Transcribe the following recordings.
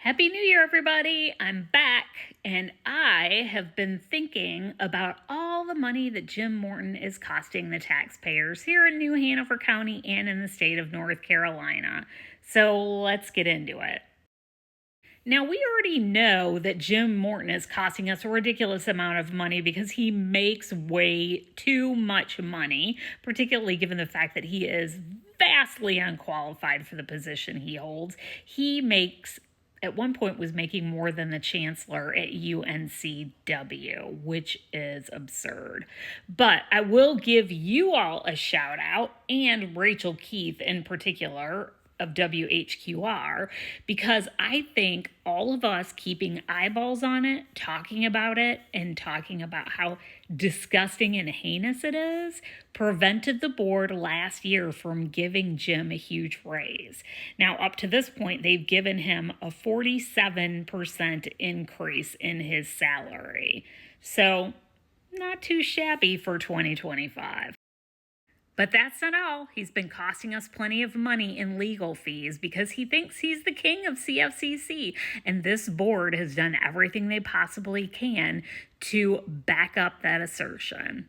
Happy New Year, everybody! I'm back, and I have been thinking about all the money that Jim Morton is costing the taxpayers here in New Hanover County and in the state of North Carolina. So let's get into it. Now, we already know that Jim Morton is costing us a ridiculous amount of money because he makes way too much money, particularly given the fact that he is vastly unqualified for the position he holds. He makes at one point was making more than the chancellor at UNCW, which is absurd. But I will give you all a shout out, and Rachel Keith in particular of WHQR, because I think all of us keeping eyeballs on it, talking about it, and talking about how disgusting and heinous it is, prevented the board last year from giving Jim a huge raise. Now, up to this point, they've given him a 47% increase in his salary. So, not too shabby for 2025. But that's not all. He's been costing us plenty of money in legal fees because he thinks he's the king of CFCC. And this board has done everything they possibly can to back up that assertion.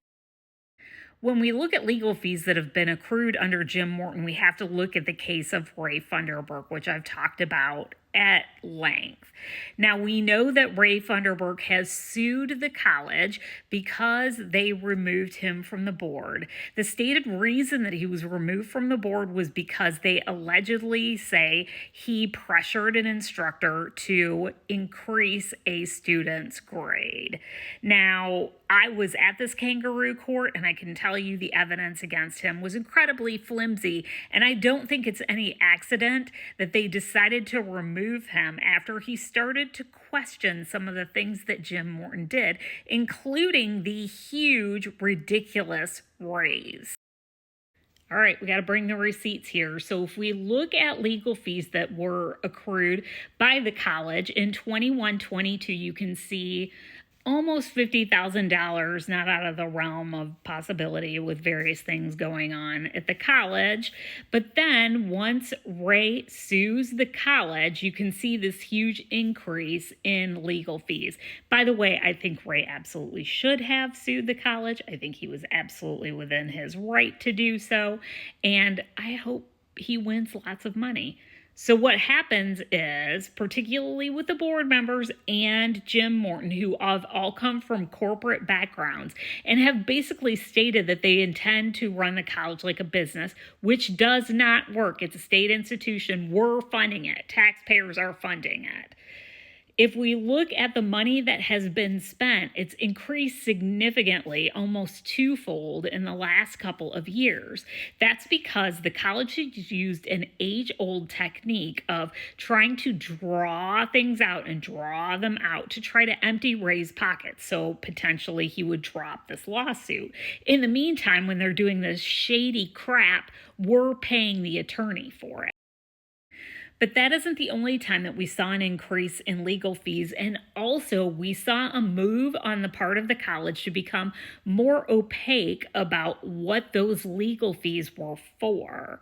When we look at legal fees that have been accrued under Jim Morton, we have to look at the case of Ray Funderburk, which I've talked about at length. Now, we know that Ray Funderburk has sued the college because they removed him from the board. The stated reason that he was removed from the board was because they allegedly say he pressured an instructor to increase a student's grade. Now, I was at this kangaroo court, and I can tell you the evidence against him was incredibly flimsy, and I don't think it's any accident that they decided to remove him after he started to question some of the things that Jim Morton did, including the huge, ridiculous raise. All right, we got to bring the receipts here. So if we look at legal fees that were accrued by the college in 21-22, you can see almost $50,000, not out of the realm of possibility with various things going on at the college. But then once Ray sues the college, you can see this huge increase in legal fees. By the way, I think Ray absolutely should have sued the college. I think he was absolutely within his right to do so. And I hope he wins lots of money. So what happens is, particularly with the board members and Jim Morton, who have all come from corporate backgrounds and have basically stated that they intend to run the college like a business, which does not work. It's a state institution. We're funding it. Taxpayers are funding it. If we look at the money that has been spent, it's increased significantly, almost twofold in the last couple of years. That's because the college has used an age-old technique of trying to draw things out and draw them out to try to empty Ray's pockets, so potentially he would drop this lawsuit. In the meantime, when they're doing this shady crap, we're paying the attorney for it. But that isn't the only time that we saw an increase in legal fees. And also we saw a move on the part of the college to become more opaque about what those legal fees were for.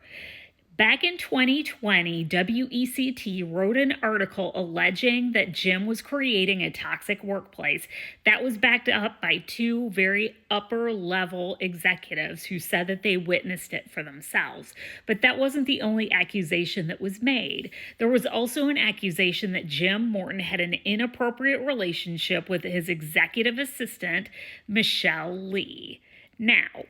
Back in 2020, WECT wrote an article alleging that Jim was creating a toxic workplace. That was backed up by two very upper-level executives who said that they witnessed it for themselves. But that wasn't the only accusation that was made. There was also an accusation that Jim Morton had an inappropriate relationship with his executive assistant, Michelle Lee. Now,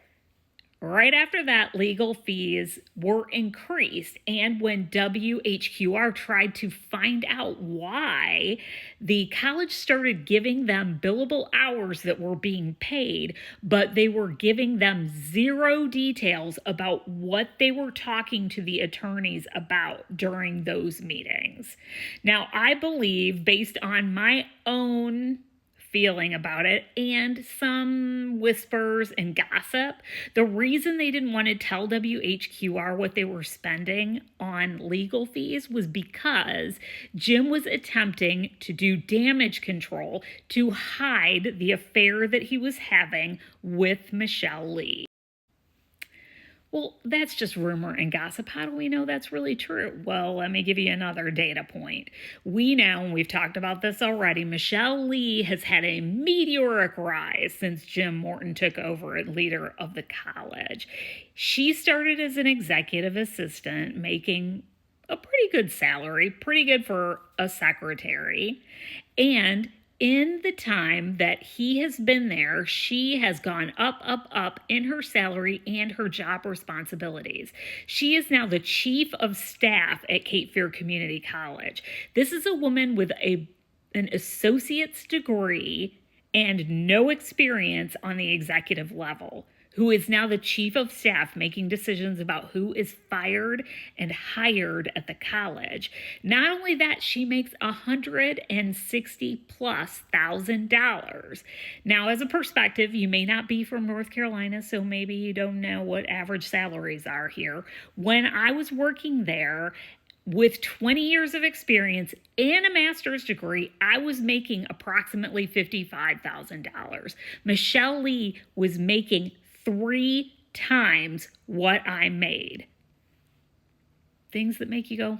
right after that, legal fees were increased, and when WHQR tried to find out why, the college started giving them billable hours that were being paid, but they were giving them zero details about what they were talking to the attorneys about during those meetings. Now, I believe, based on my own feeling about it and some whispers and gossip, the reason they didn't want to tell WHQR what they were spending on legal fees was because Jim was attempting to do damage control to hide the affair that he was having with Michelle Lee. Well, that's just rumor and gossip. How do we know that's really true? Well, let me give you another data point. We know, and we've talked about this already, Michelle Lee has had a meteoric rise since Jim Morton took over as leader of the college. She started as an executive assistant, making a pretty good salary, pretty good for a secretary. And in the time that he has been there, she has gone up, up, up in her salary and her job responsibilities. She is now the chief of staff at Cape Fear Community College. This is a woman with an associate's degree and no experience on the executive level, who is now the chief of staff making decisions about who is fired and hired at the college. Not only that, she makes $160,000+. Now, as a perspective, you may not be from North Carolina, so maybe you don't know what average salaries are here. When I was working there, with 20 years of experience and a master's degree, I was making approximately $55,000. Michelle Lee was making 3 times what I made. Things that make you go,